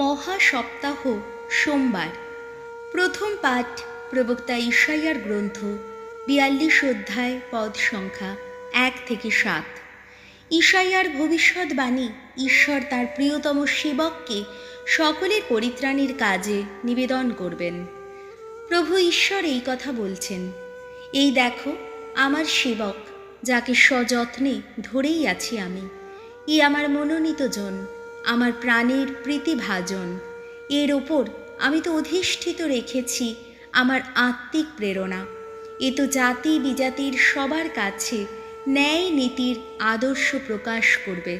মহাসপ্তাহ সোমবার। প্রথম পাঠ প্রবক্তা ঈশাইয়ার গ্রন্থ ৪২ অধ্যায়, পদ সংখ্যা ১ থেকে ৭। ঈশাইয়ার ভবিষ্যৎবাণী ঈশ্বর তাঁর প্রিয়তম সেবককে সকলের পরিত্রাণের কাজে নিবেদন করবেন। প্রভু ঈশ্বর এই কথা বলছেন, এই দেখো আমার সেবক, যাকে সযত্নে ধরেই আছি আমি। এ আমার মনোনীত জন, আমার প্রাণের প্রীতিভাজন। এর ওপর আমি তো অধিষ্ঠিত রেখেছি আমার আত্মিক প্রেরণা। এ তো জাতি বিজাতির সবার কাছে ন্যায় নীতির আদর্শ প্রকাশ করবে।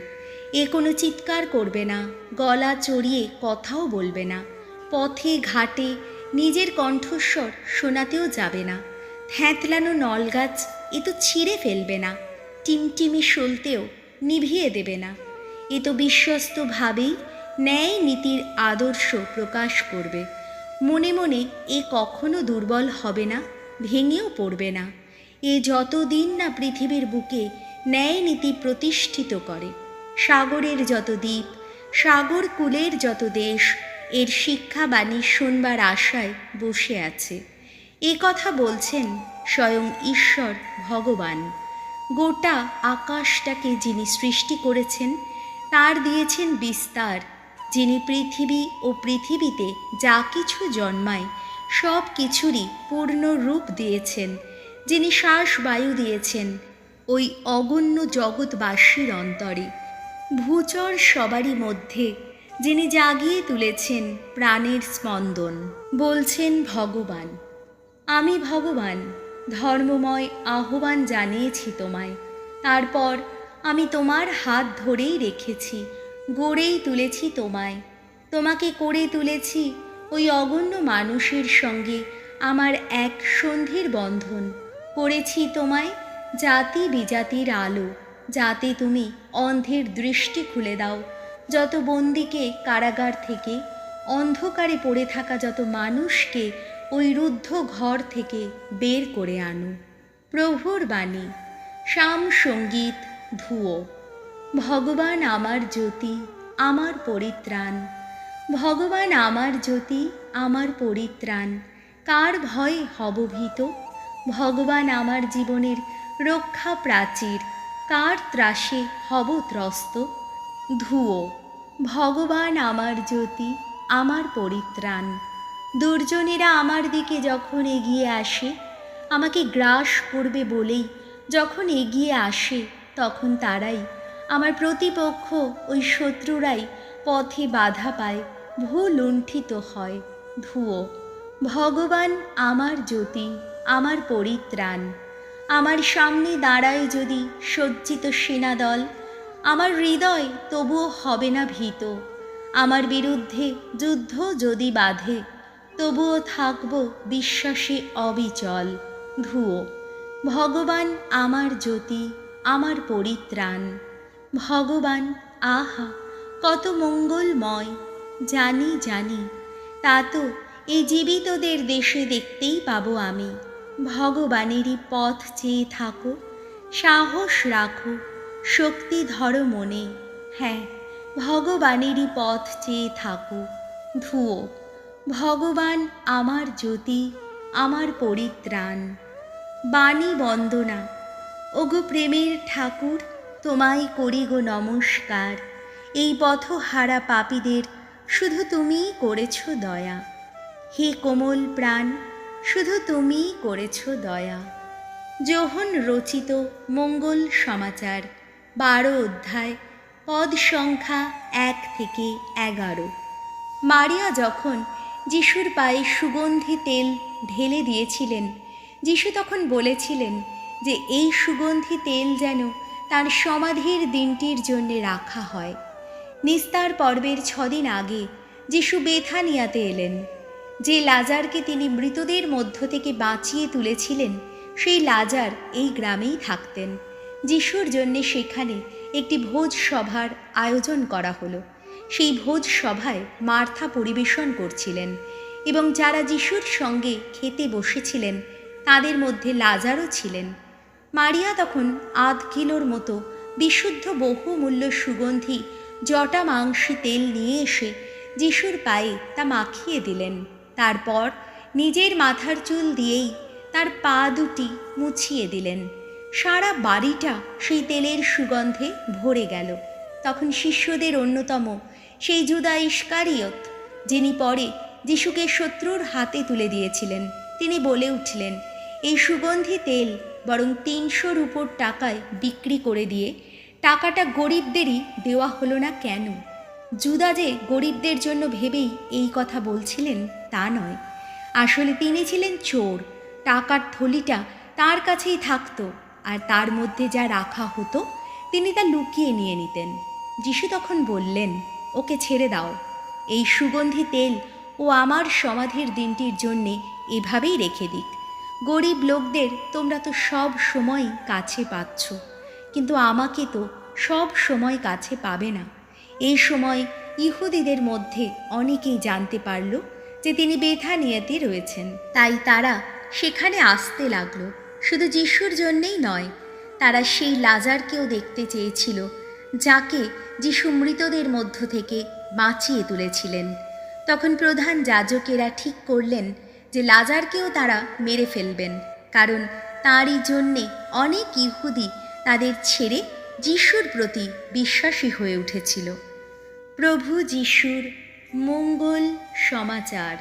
এ কোনো চিৎকার করবে না, গলা চড়িয়ে কথাও বলবে না, পথে ঘাটে নিজের কণ্ঠস্বর শোনাতেও যাবে না। থ্যাঁতলানো নলগাছ এ তো ছিঁড়ে ফেলবে না, টিমটিমি সলতেও নিভিয়ে দেবে না। এ তো বিশ্বস্তভাবেই ন্যায় নীতির আদর্শ প্রকাশ করবে। মনে মনে এ কখনো দুর্বল হবে না, ভেঙেও পড়বে না। এ যতদিন না পৃথিবীর বুকে ন্যায় নীতি প্রতিষ্ঠিত করে। সাগরের যত দ্বীপ, সাগর কূলের যত দেশ এর শিক্ষাবাণী শোনবার আশায় বসে আছে। এ কথা বলছেন স্বয়ং ঈশ্বর ভগবান। গোটা আকাশটাকে যিনি সৃষ্টি করেছেন, তার দিয়েছেন বিস্তার। যিনি পৃথিবী ও পৃথিবীতে যা কিছু জন্মায় সব কিছুরই পূর্ণ রূপ দিয়েছেন, যিনি শ্বাস বায়ু দিয়েছেন ওই অগণ্য জগৎবাসীর অন্তরে। ভূচর সবারই মধ্যে যিনি জাগিয়ে তুলেছেন প্রাণের স্পন্দন। বলছেন ভগবান, আমি ভগবান ধর্মময় আহ্বান জানিয়েছি তোমায়। তারপর আমি তোমার হাত ধরেই রেখেছি, গড়েই তুলেছি তোমায়। তোমাকে করে তুলেছি ওই অগণ্য মানুষের সঙ্গে আমার এক সন্ধির বন্ধন। করেছি তোমায় জাতি বিজাতির আলো, যাতে তুমি অন্ধের দৃষ্টি খুলে দাও। যত বন্দীকে কারাগার থেকে, অন্ধকারে পড়ে থাকা যত মানুষকে ওই রুদ্ধ ঘর থেকে বের করে আনো। প্রভুর বাণী। শাম সঙ্গীত ধুয়ো। ভগবান আমার জ্যোতি, আমার পরিত্রাণ। ভগবান আমার জ্যোতি, আমার পরিত্রাণ। কার ভয়ে হব ভীত? ভগবান আমার জীবনের রক্ষা প্রাচীর। কার ত্রাসে হব ত্রস্ত? ধুয়ো। ভগবান আমার জ্যোতি, আমার পরিত্রাণ। দুর্জনেরা আমার দিকে যখন এগিয়ে আসে, আমাকে গ্রাস করবে বলেই যখন এগিয়ে আসে, তখন তারাই, আমার প্রতিপক্ষ ওই শত্রুরাই পথে বাধা পায়, ভূলুণ্ঠিত হয়। ধুয়ো। ভগবান আমার জ্যোতি, আমার পরিত্রাণ। আমার সামনে দাঁড়ায় যদি সজ্জিত সেনাদল, আমার হৃদয় তবুও হবে না ভীত। আমার বিরুদ্ধে যুদ্ধ যদি বাধে, তবুও থাকব বিশ্বাসে অবিচল। ধুয়ো। ভগবান আমার জ্যোতি, আমার পরিত্রাণ। ভগবান, আহা কত মঙ্গলময়! জানি জানি, তা তো এই জীবিতদের দেশে দেখতেই পাবো আমি। ভগবানেরই পথ চেয়ে থাকো, সাহস রাখো, শক্তি ধরো মনে। হ্যাঁ, ভগবানেরই পথ চেয়ে থাকো। ধুয়ো। ভগবান আমার জ্যোতি, আমার পরিত্রাণ। বাণী বন্দনা। ওগো প্রেমের ঠাকুর, তোমায় করি গো নমস্কার। এই পথহারা পাপীদের শুধু তুমিই করেছ দয়া। হে কোমল প্রাণ, শুধু তুমিই করেছ দয়া। যোহন রচিত মঙ্গল সমাচার ১২ অধ্যায়, পদ সংখ্যা ১ থেকে ১১। মারিয়া যখন যিশুর পায়ে সুগন্ধি তেল ঢেলে দিয়েছিলেন, যিশু তখন বলেছিলেন যে এই সুগন্ধি তেল যেন তার সমাধির দিনটির জন্যে রাখা হয়। নিস্তার পর্বের ৬ দিন আগে যিশু বেথানিয়াতে এলেন। যে লাজারকে তিনি মৃতদের মধ্য থেকে বাঁচিয়ে তুলেছিলেন, সেই লাজার এই গ্রামেই থাকতেন। যিশুর জন্যে সেখানে একটি ভোজ সভার আয়োজন করা হলো। সেই ভোজ সভায় মার্থা পরিবেশন করছিলেন, এবং যারা যিশুর সঙ্গে খেতে বসেছিলেন তাদের মধ্যে লাজারও ছিলেন। মারিয়া তখন ৮ কিলোর মতো বিশুদ্ধ বহুমূল্য সুগন্ধি জটা মাংসী তেল নিয়ে এসে যিশুর পায়ে তা মাখিয়ে দিলেন। তারপর নিজের মাথার চুল দিয়েই তার পা দুটি মুছিয়ে দিলেন। সারা বাড়িটা সেই তেলের সুগন্ধে ভরে গেল। তখন শিষ্যদের অন্যতম সেই জুদা ইস্কারিয়ত, যিনি পরে যিশুকে শত্রুর হাতে তুলে দিয়েছিলেন, তিনি বলে উঠলেন, এই সুগন্ধি তেল বরং ৩০০ রূপোর টাকায় বিক্রি করে দিয়ে টাকাটা গরিবদেরই দেওয়া হলো না কেন? জুদা যে গরিবদের জন্য ভেবেই এই কথা বলছিলেন তা নয়। আসলে তিনি ছিলেন চোর। টাকার থলিটা তার কাছেই থাকতো, আর তার মধ্যে যা রাখা হতো তিনি তা লুকিয়ে নিয়ে নিতেন। যিশু তখন বললেন, ওকে ছেড়ে দাও। এই সুগন্ধি তেল ও আমার সমাধির দিনটির জন্যে এভাবেই রেখে দিক। গরিব লোকদের তোমরা তো সব সময় কাছে পাচ্ছ, কিন্তু আমাকে তো সব সময় কাছে পাবে না। এই সময় ইহুদিদের মধ্যে অনেকেই জানতে পারল যে তিনি বেথানিয়াতে রয়েছেন, তাই তারা সেখানে আসতে লাগলো। শুধু যিশুর জন্যেই নয়, তারা সেই লাজারকেও দেখতে চেয়েছিল, যাকে যিশু মৃতদের মধ্য থেকে বাঁচিয়ে তুলেছিলেন। তখন প্রধান যাজকেরা ঠিক করলেন যে লাজারকেও তারা মেরে ফেলবেন, কারণ তাঁরই জন্যে অনেক ইহুদি তাদের ছেড়ে যিশুর প্রতি বিশ্বাসী হয়ে উঠেছিল। প্রভু যিশুর মঙ্গল সমাচার।